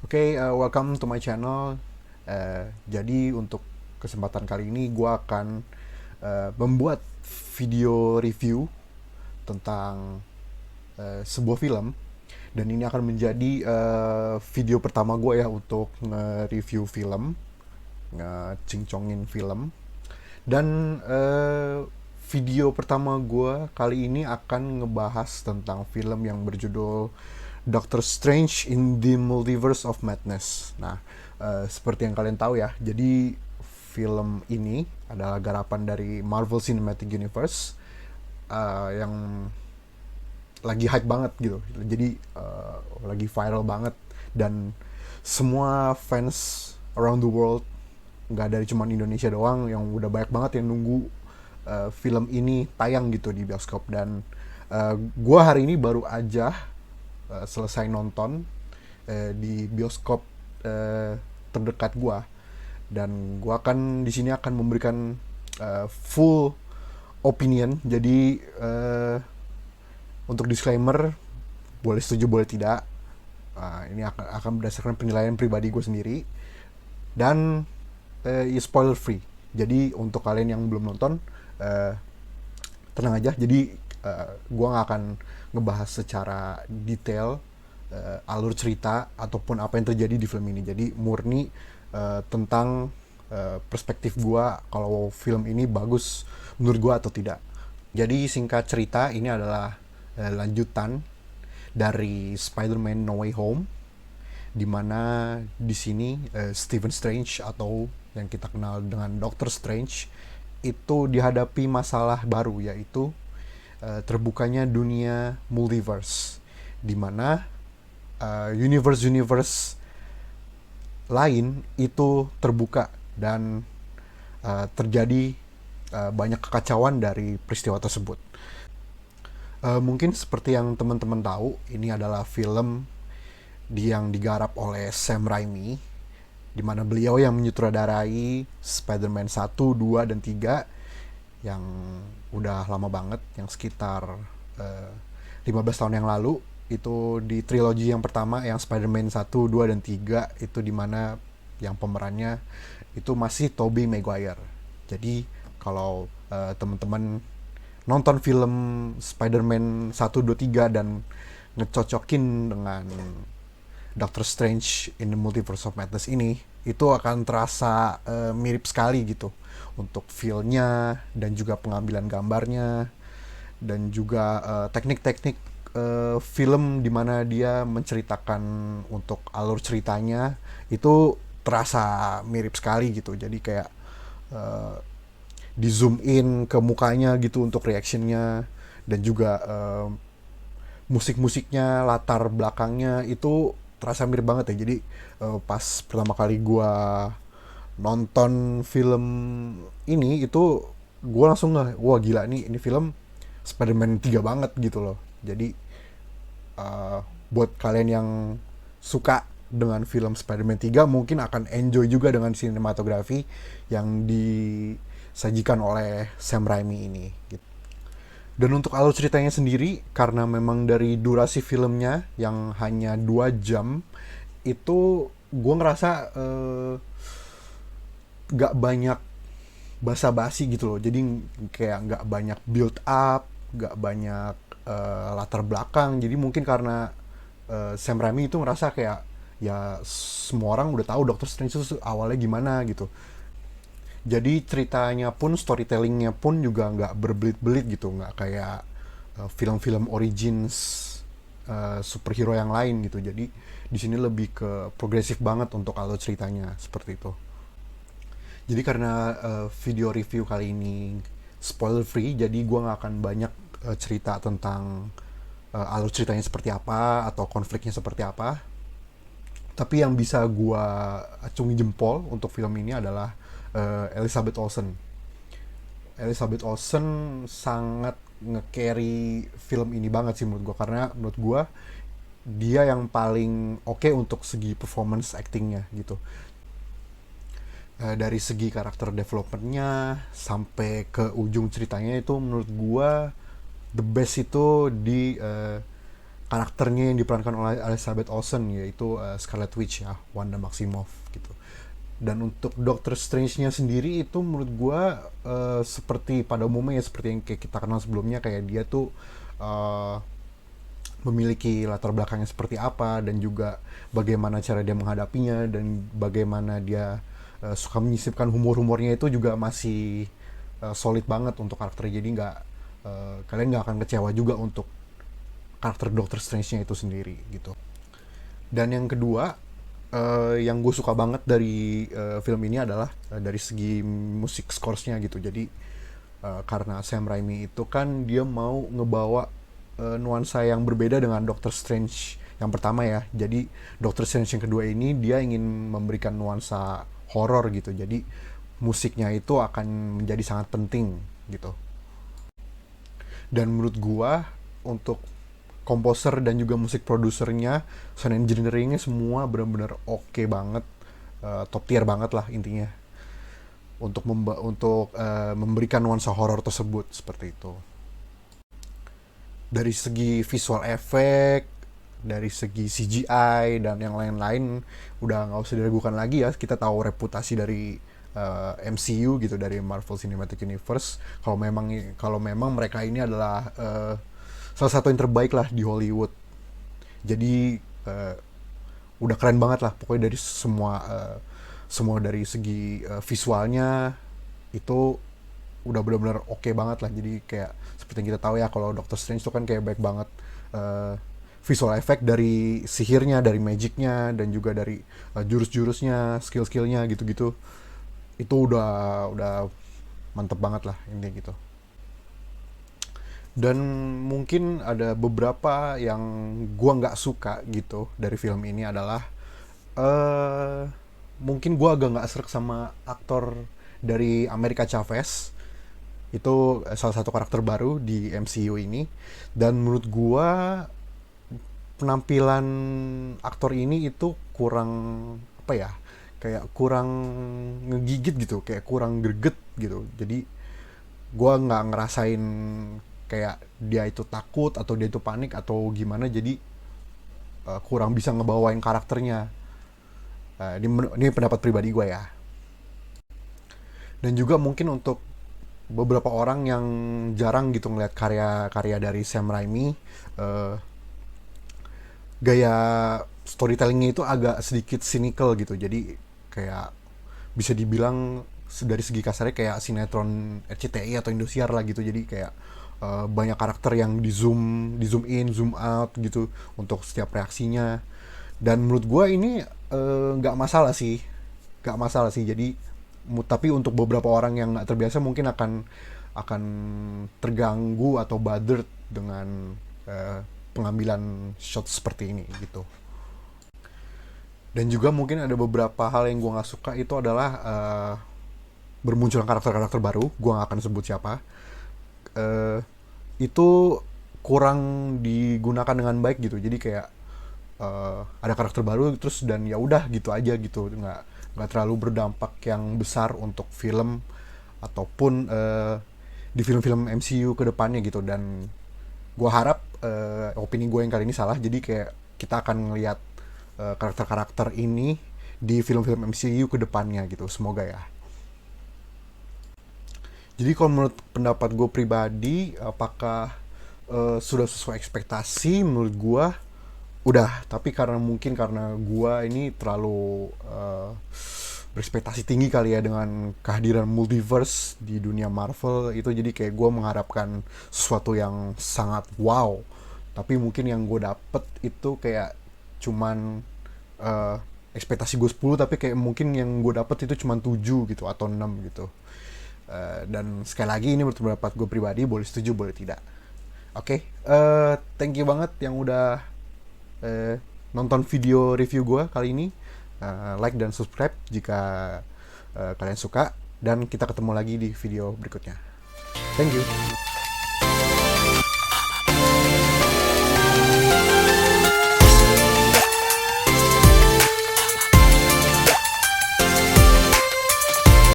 Oke, welcome to my channel. Jadi untuk kesempatan kali ini gue akan membuat video review tentang sebuah film, dan ini akan menjadi video pertama gue ya untuk nge-review film, nge-cincongin film. Dan video pertama gue kali ini akan ngebahas tentang film yang berjudul Doctor Strange in the Multiverse of Madness. Nah, seperti yang kalian tahu ya, jadi film ini adalah garapan dari Marvel Cinematic Universe, yang lagi hype banget gitu. Jadi lagi viral banget, dan semua fans around the world, nggak dari cuman Indonesia doang, yang udah banyak banget yang nunggu film ini tayang gitu di bioskop. Dan gue hari ini baru aja selesai nonton di bioskop terdekat gue, dan gue akan di sini akan memberikan full opinion. Jadi untuk disclaimer, boleh setuju boleh tidak. Ini akan berdasarkan penilaian pribadi gue sendiri, dan ya spoiler free. Jadi untuk kalian yang belum nonton, tenang aja. Jadi gue nggak akan ngebahas secara detail alur cerita ataupun apa yang terjadi di film ini. Jadi murni tentang perspektif gue kalau film ini bagus menurut gue atau tidak. Jadi singkat cerita, ini adalah lanjutan dari Spider-Man No Way Home, dimana di sini Stephen Strange atau yang kita kenal dengan Doctor Strange itu dihadapi masalah baru, yaitu terbukanya dunia multiverse, dimana universe lain itu terbuka, dan terjadi banyak kekacauan dari peristiwa tersebut. Mungkin seperti yang teman-teman tahu, ini adalah film yang digarap oleh Sam Raimi, di mana beliau yang menyutradarai Spider-Man 1, 2, dan 3 yang udah lama banget, yang sekitar 15 tahun yang lalu. Itu di trilogi yang pertama, yang Spider-Man 1, 2, dan 3, itu dimana yang pemerannya itu masih Tobey Maguire. Jadi kalau teman-teman nonton film Spider-Man 1, 2, 3 dan ngecocokin dengan Doctor Strange in the Multiverse of Madness ini, itu akan terasa mirip sekali gitu, untuk feel-nya dan juga pengambilan gambarnya, dan juga teknik-teknik film dimana dia menceritakan untuk alur ceritanya itu terasa mirip sekali gitu. Jadi kayak di zoom in ke mukanya gitu untuk reactionnya, dan juga musik-musiknya, latar belakangnya itu terasa mirip banget ya. Jadi pas pertama kali gue nonton film ini, itu gue langsung nggak, wah gila nih, ini film Spider-Man 3 banget gitu loh. Jadi buat kalian yang suka dengan film Spider-Man 3 mungkin akan enjoy juga dengan sinematografi yang disajikan oleh Sam Raimi ini gitu. Dan untuk alur ceritanya sendiri, karena memang dari durasi filmnya yang hanya 2 jam, itu gue ngerasa gak banyak basa-basi gitu loh. Jadi kayak gak banyak build up, gak banyak latar belakang. Jadi mungkin karena Sam Raimi itu ngerasa kayak ya semua orang udah tahu Doctor Strange itu awalnya gimana gitu. Jadi ceritanya pun, storytellingnya pun juga nggak berbelit-belit gitu, nggak kayak film-film origins superhero yang lain gitu. Jadi di sini lebih ke progresif banget untuk alur ceritanya seperti itu. Jadi karena video review kali ini spoiler free, jadi gue nggak akan banyak cerita tentang alur ceritanya seperti apa atau konfliknya seperti apa. Tapi yang bisa gue acungi jempol untuk film ini adalah Elizabeth Olsen. Elizabeth Olsen sangat nge-carry film ini banget sih menurut gue, karena menurut gue dia yang paling oke untuk segi performance actingnya gitu. Dari segi karakter developmentnya sampai ke ujung ceritanya, itu menurut gue the best itu di karakternya yang diperankan oleh Elizabeth Olsen, yaitu Scarlet Witch ya, Wanda Maximoff gitu. Dan untuk Doctor Strange-nya sendiri itu menurut gue seperti pada umumnya ya, seperti yang kayak kita kenal sebelumnya, kayak dia tuh uh, memiliki latar belakangnya seperti apa, dan juga bagaimana cara dia menghadapinya, dan bagaimana dia suka menyisipkan humor-humornya itu juga masih solid banget untuk karakternya. Jadi nggak kalian nggak akan kecewa juga untuk karakter Doctor Strange-nya itu sendiri gitu. Dan yang kedua, yang gue suka banget dari film ini adalah dari segi musik scoresnya gitu. Jadi karena Sam Raimi itu kan dia mau ngebawa nuansa yang berbeda dengan Doctor Strange yang pertama ya. Jadi Doctor Strange yang kedua ini dia ingin memberikan nuansa horor gitu. Jadi musiknya itu akan menjadi sangat penting gitu. Dan menurut gua untuk komposer dan juga musik produsernya, sound engineeringnya semua benar-benar oke banget, top tier banget lah intinya untuk memberikan nuansa horor tersebut seperti itu. Dari segi visual effect, dari segi CGI dan yang lain-lain udah nggak usah diragukan lagi ya. Kita tahu reputasi dari MCU gitu, dari Marvel Cinematic Universe. Kalau memang mereka ini adalah salah satu yang terbaik lah di Hollywood. Jadi udah keren banget lah pokoknya dari semua dari segi visualnya itu udah benar-benar oke banget lah. Jadi kayak seperti yang kita tahu ya, kalau Doctor Strange itu kan kayak baik banget visual effect dari sihirnya, dari magicnya, dan juga dari jurus-jurusnya, skill-skillnya gitu-gitu. Itu udah mantep banget lah intinya gitu. Dan mungkin ada beberapa yang gua nggak suka gitu dari film ini adalah mungkin gua agak nggak serak sama aktor dari America Chavez. Itu salah satu karakter baru di MCU ini, dan menurut gua penampilan aktor ini itu kurang, apa ya, kayak kurang ngegigit gitu, kayak kurang greget gitu. Jadi gue nggak ngerasain kayak dia itu takut atau dia itu panik atau gimana. Jadi kurang bisa ngebawain karakternya. Ini pendapat pribadi gue ya. Dan juga mungkin untuk beberapa orang yang jarang gitu ngeliat karya-karya dari Sam Raimi, gaya storytellingnya itu agak sedikit cynical gitu. Jadi kayak bisa dibilang dari segi kasarnya kayak sinetron RCTI atau Indosiar lah gitu. Jadi kayak banyak karakter yang di zoom in, zoom out gitu untuk setiap reaksinya. Dan menurut gue ini nggak masalah sih. Jadi tapi untuk beberapa orang yang nggak terbiasa mungkin akan terganggu atau bothered dengan pengambilan shot seperti ini gitu. Dan juga mungkin ada beberapa hal yang gue nggak suka, itu adalah bermunculan karakter-karakter baru. Gue nggak akan sebut siapa. Itu kurang digunakan dengan baik gitu. Jadi kayak ada karakter baru terus dan ya udah gitu aja gitu, nggak terlalu berdampak yang besar untuk film ataupun di film-film MCU kedepannya gitu. Dan gue harap opini gue yang kali ini salah. Jadi kayak kita akan ngelihat karakter-karakter ini di film-film MCU ke depannya gitu. Semoga ya. Jadi kalau menurut pendapat gue pribadi, apakah sudah sesuai ekspektasi? Menurut gue udah. Tapi mungkin karena gue ini terlalu berekspektasi tinggi kali ya dengan kehadiran multiverse di dunia Marvel itu. Jadi kayak gue mengharapkan sesuatu yang sangat wow. Tapi mungkin yang gue dapet itu kayak cuman ekspektasi gue 10, tapi kayak mungkin yang gue dapet itu cuman 7 gitu atau 6 gitu. Dan sekali lagi ini menurut pendapat gue pribadi, boleh setuju boleh tidak. Oke, thank you banget yang udah nonton video review gue kali ini. Like dan subscribe jika kalian suka, dan kita ketemu lagi di video berikutnya. Thank you.